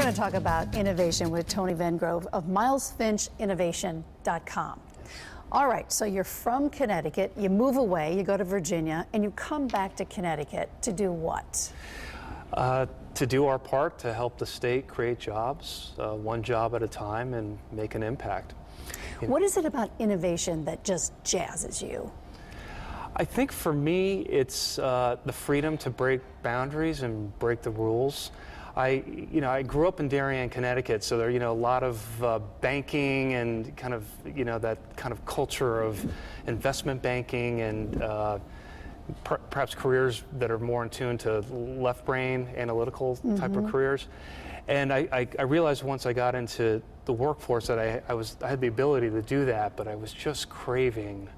going to talk about innovation with Tony Venegrove of milesfinchinnovation.com. All right, so you're from Connecticut, you move away, you go to Virginia, and you come back to Connecticut to do what? To do our part to help the state create jobs, one job at a time, and make an impact. What is it about innovation that just jazzes you? I think for me, it's the freedom to break boundaries and break the rules. I grew up in Darien, Connecticut, so there, a lot of banking and kind of, that kind of culture of investment banking and perhaps careers that are more in tune to left brain, analytical type of careers. And I realized once I got into the workforce that I had the ability to do that, but I was just craving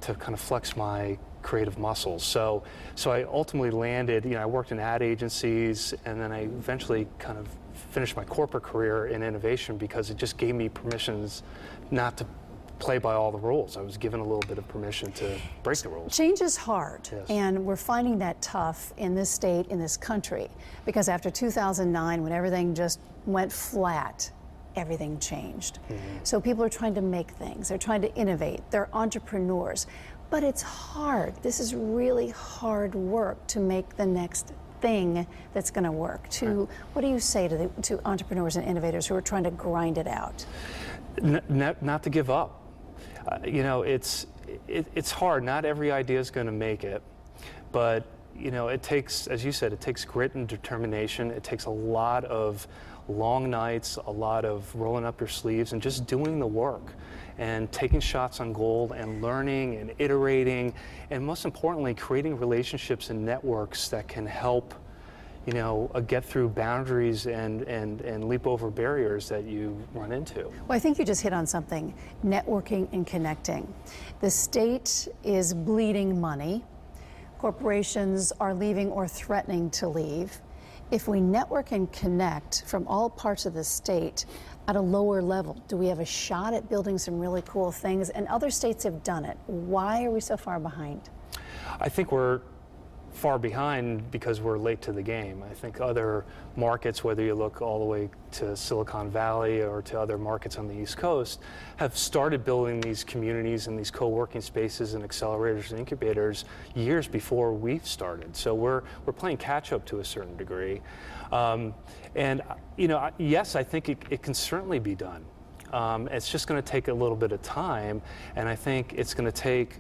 to kind of flex my creative muscles. So I ultimately landed, I worked in ad agencies, and then I eventually kind of finished my corporate career in innovation because it just gave me permissions not to play by all the rules. I was given a little bit of permission to break the rules. Change is hard, yes. And we're finding that tough in this state, in this country, because after 2009, when everything just went flat, everything changed. So people are trying to make things, they're trying to innovate, they're entrepreneurs, but it's hard. This is really hard work to make the next thing that's going to work. What do you say to entrepreneurs and innovators who are trying to grind it out? Not to give up. It's hard. Not every idea is going to make it, but it takes, as you said, it takes grit and determination. It takes a lot of long nights, a lot of rolling up your sleeves and just doing the work and taking shots on goal and learning and iterating, and most importantly, creating relationships and networks that can help get through boundaries and leap over barriers that you run into. Well, I think you just hit on something, networking and connecting. The state is bleeding money. Corporations are leaving or threatening to leave. If we network and connect from all parts of the state at a lower level, do we have a shot at building some really cool things? And other states have done it. Why are we so far behind? I think we're far behind because we're late to the game. I think other markets, whether you look all the way to Silicon Valley or to other markets on the East Coast, have started building these communities and these co-working spaces and accelerators and incubators years before we've started. So we're playing catch up to a certain degree. Yes, I think it can certainly be done. It's just going to take a little bit of time, and I think it's going to take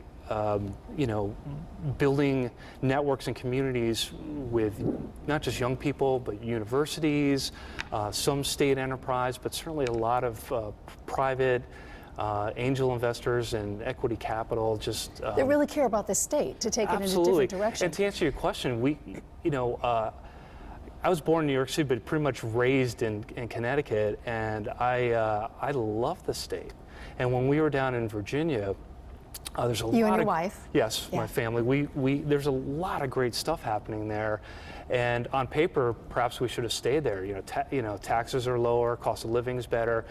building networks and communities with not just young people, but universities, some state enterprise, but certainly a lot of private angel investors and equity capital. They really care about the state to take it in a different direction. And to answer your question, I was born in New York City, but pretty much raised in Connecticut, and I love the state. And when we were down in Virginia, there's a lot and your of, wife? Yes, yeah. My family. There's a lot of great stuff happening there, and on paper, perhaps we should have stayed there. Taxes are lower, cost of living is better,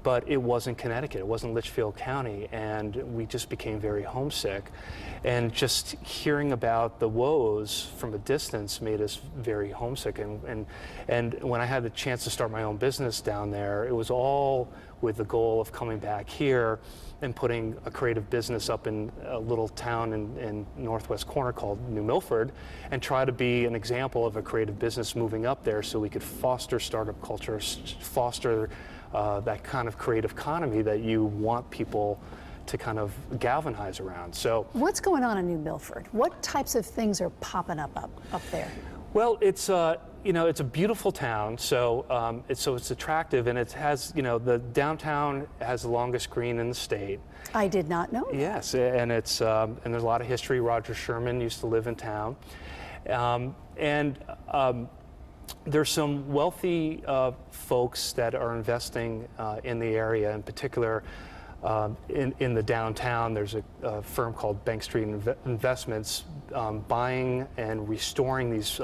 but it wasn't Connecticut. It wasn't Litchfield County, and we just became very homesick. And just hearing about the woes from a distance made us very homesick. And when I had the chance to start my own business down there, it was all with the goal of coming back here and putting a creative business up in a little town in northwest corner called New Milford, and try to be an example of a creative business moving up there so we could foster startup culture, foster that kind of creative economy that you want people to kind of galvanize around. So what's going on in New Milford? What types of things are popping up there? Well, it's it's a beautiful town, so it's attractive, and it has the downtown has the longest green in the state. I did not know that. Yes, and it's and there's a lot of history. Roger Sherman used to live in town, there's some wealthy folks that are investing in the area. In particular, in the downtown, there's a firm called Bank Street Investments buying and restoring these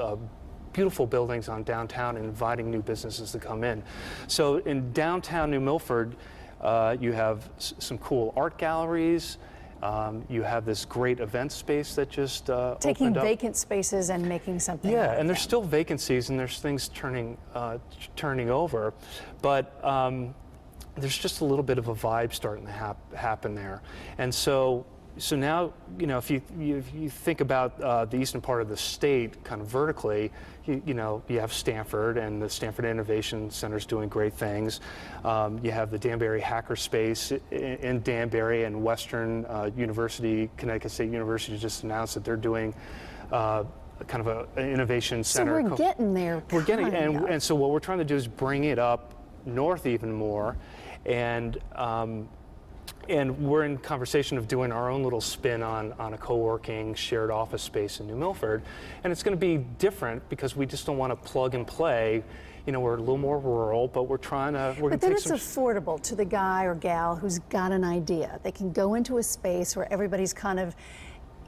beautiful buildings on downtown and inviting new businesses to come in. So in downtown New Milford, you have some cool art galleries, You have this great event space that just Taking opened up. vacant spaces and making something out Yeah, of and there's them. still vacancies and there's things turning over, but there's just a little bit of a vibe starting to happen there. And so now, if you think about the eastern part of the state, kind of vertically, you have Stanford, and the Stanford Innovation Center is doing great things. You have the Danbury Hackerspace in Danbury, and Western University, Connecticut State University, just announced that they're doing kind of an innovation center. So we're getting there. We're getting, and so what we're trying to do is bring it up north even more, and we're in conversation of doing our own little spin on a co-working shared office space in New Milford, and it's going to be different because we just don't want to plug and play. We're a little more rural, but we're trying to. But then it's affordable to the guy or gal who's got an idea. They can go into a space where everybody's kind of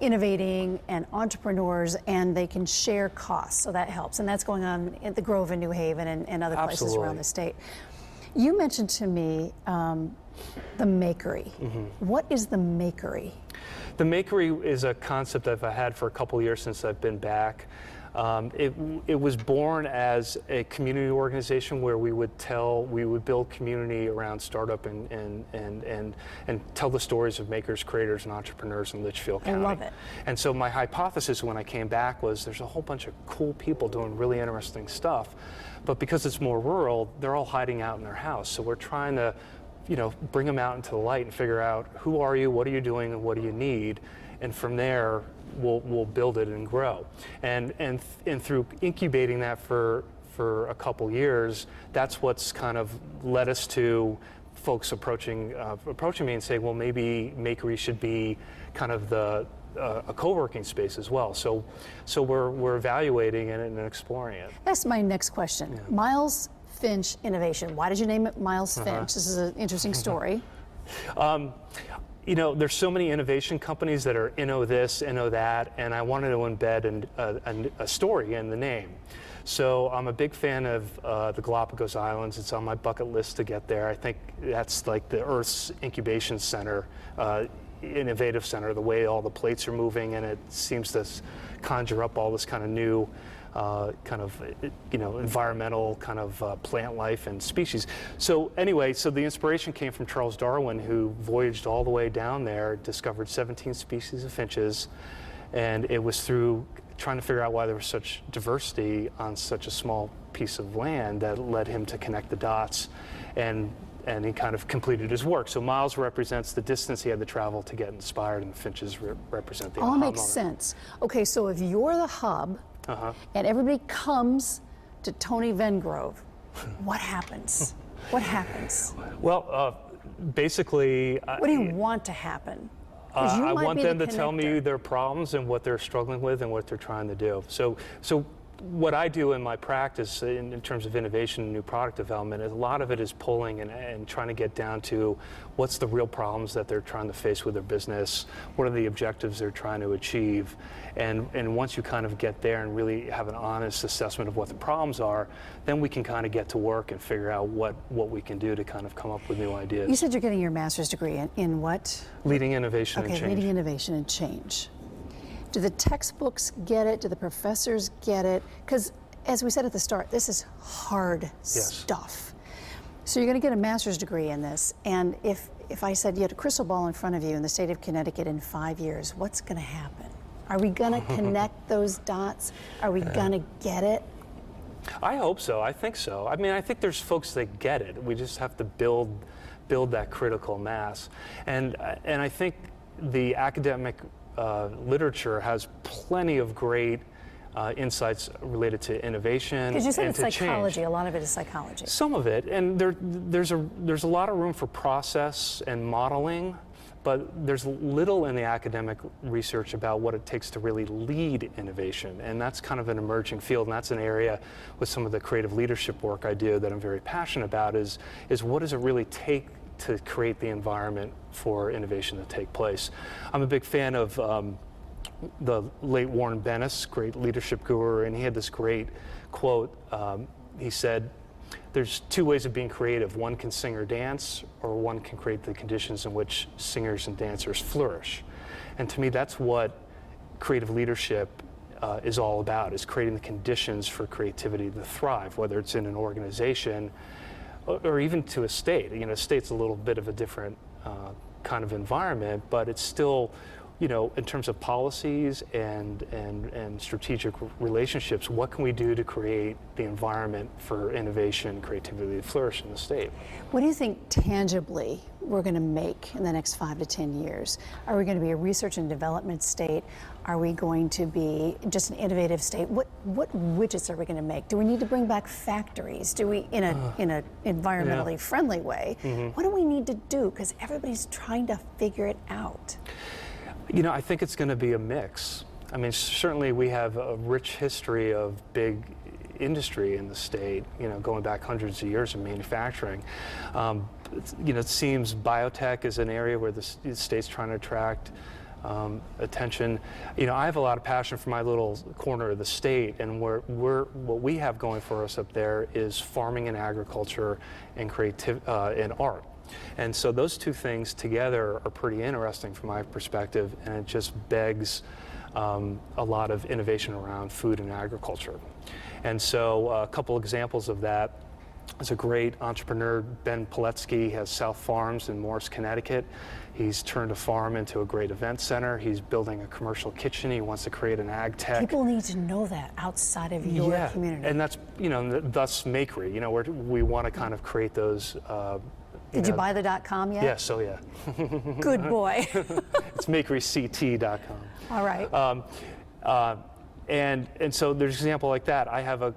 innovating and entrepreneurs, and they can share costs, so that helps. And that's going on at the Grove in New Haven and other places Absolutely. around the state. You mentioned to me the makery. What is the makery? The makery is a concept I've had for a couple of years since I've been back. It was born as a community organization where we would build community around startup and tell the stories of makers, creators, and entrepreneurs in Litchfield County. I love it. And so my hypothesis when I came back was there's a whole bunch of cool people doing really interesting stuff, but because it's more rural, they're all hiding out in their house. So we're trying to, bring them out into the light and figure out who are you, what are you doing, and what do you need, and from there we'll build it and grow. And through incubating that for a couple years, that's what's kind of led us to folks approaching me and saying, well, maybe Makery should be kind of a co-working space as well. So we're evaluating it and exploring it. That's my next question. Yeah. Miles Finch Innovation. Why did you name it Miles Finch? This is an interesting story. There's so many innovation companies that are this, that, and I wanted to embed a story in the name. So I'm a big fan of the Galapagos Islands. It's on my bucket list to get there. I think that's like the Earth's incubation center, innovative center, the way all the plates are moving, and it seems to conjure up all this kind of new environmental kind of plant life and species. So anyway, the inspiration came from Charles Darwin, who voyaged all the way down there, discovered 17 species of finches, and it was through trying to figure out why there was such diversity on such a small piece of land that led him to connect the dots, and he kind of completed his work. So miles represents the distance he had to travel to get inspired, and the finches represent the All aha makes moment. sense. Okay, so if you're the hub, and everybody comes to Tony Venegrove, what happens? What happens? Well, basically, What do you want to happen? 'Cause you I might want be the them to tell me connector. their problems and what they're struggling with and what they're trying to do. So what I do in my practice in terms of innovation and new product development, a lot of it is pulling and trying to get down to what's the real problems that they're trying to face with their business, what are the objectives they're trying to achieve, and once you kind of get there and really have an honest assessment of what the problems are, then we can kind of get to work and figure out what we can do to kind of come up with new ideas. You said you're getting your master's degree in what? Leading innovation and change. Okay, leading innovation and change. Do the textbooks get it? Do the professors get it? Because as we said at the start, this is hard stuff. So you're going to get a master's degree in this, and if I said you had a crystal ball in front of you in the state of Connecticut in 5 years, what's going to happen? Are we going to connect those dots? Are we going to get it? I hope so. I think so. I mean, I think there's folks that get it. We just have to build that critical mass, and I think the academic literature has plenty of great insights related to innovation. Because you said and it's to psychology. change. A lot of it is psychology. Some of it, and there's a lot of room for process and modeling, but there's little in the academic research about what it takes to really lead innovation, and that's kind of an emerging field, and that's an area with some of the creative leadership work I do that I'm very passionate about is what does it really take to create the environment for innovation to take place. I'm a big fan of the late Warren Bennis, great leadership guru, and he had this great quote. He said, there's two ways of being creative. One can sing or dance, or one can create the conditions in which singers and dancers flourish. And to me, that's what creative leadership is all about, is creating the conditions for creativity to thrive, whether it's in an organization or even to a state. You know, a state's a little bit of a different kind of environment, but it's still, you know, in terms of policies and strategic relationships, what can we do to create the environment for innovation and creativity to flourish in the state? What do you think tangibly we're going to make in the next 5 to 10 years? Are we going to be a research and development state? Are we going to be just an innovative state? What widgets are we going to make? Do we need to bring back factories? Do we, in a environmentally friendly way? What do we need to do? Because everybody's trying to figure it out. You know, I think it's going to be a mix. I mean, certainly we have a rich history of big industry in the state, you know, going back hundreds of years of manufacturing. You know, it seems biotech is an area where the state's trying to attract attention. You know, I have a lot of passion for my little corner of the state, and what we have going for us up there is farming and agriculture and and art. And so those two things together are pretty interesting from my perspective, and it just begs a lot of innovation around food and agriculture. And so a couple examples of that. There's a great entrepreneur, Ben Piletsky, has South Farms in Morris, Connecticut. He's turned a farm into a great event center. He's building a commercial kitchen. He wants to create an ag tech. People need to know that outside of your community. And that's, you know, thus Makery. You know, we want to kind of create those. Did you buy the .com yet? Yes, oh yeah. Good boy. It's makeryct.com. All right. And so there's an example like that. I have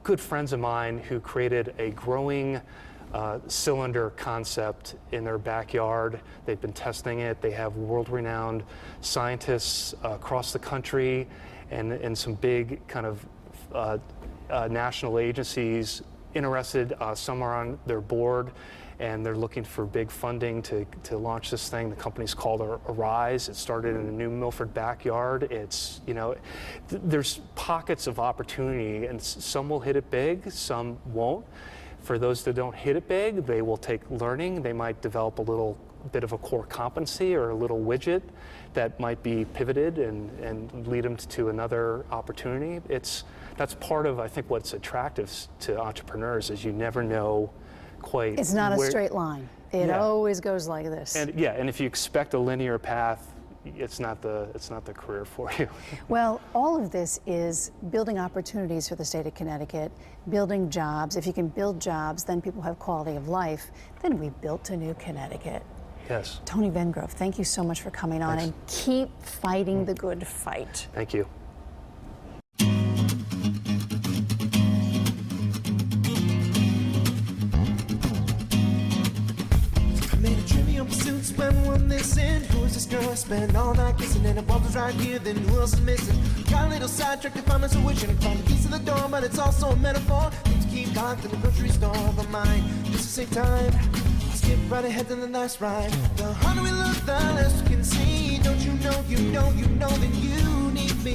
good friends of mine who created a growing cylinder concept in their backyard. They've been testing it. They have world-renowned scientists across the country and some big kind of national agencies interested. Some are on their board, and they're looking for big funding to launch this thing. The company's called Arise. It started in a New Milford backyard. It's, you know, there's pockets of opportunity, and some will hit it big, some won't. For those that don't hit it big, they will take learning. They might develop a little bit of a core competency or a little widget that might be pivoted and lead them to another opportunity. That's part of, I think, what's attractive to entrepreneurs, is you never know quite. It's not a straight line. It always goes like this. And and if you expect a linear path, it's not the career for you. Well, all of this is building opportunities for the state of Connecticut, building jobs. If you can build jobs, then people have quality of life. Then we built a new Connecticut. Yes. Tony Venegrove, thank you so much for coming on, and keep fighting the good fight. Thank you. When we're missing, who's this girl? Spend all night kissing, and the bubbles right here. Then who else is missing? Got a little sidetracked to find my solution. Find the keys to the door, but it's also a metaphor. Need to keep locked in the grocery store, but mine just to save time. Skip right ahead to the last ride. The harder we look, the less we can see. Don't you know, you know, you know that you need me.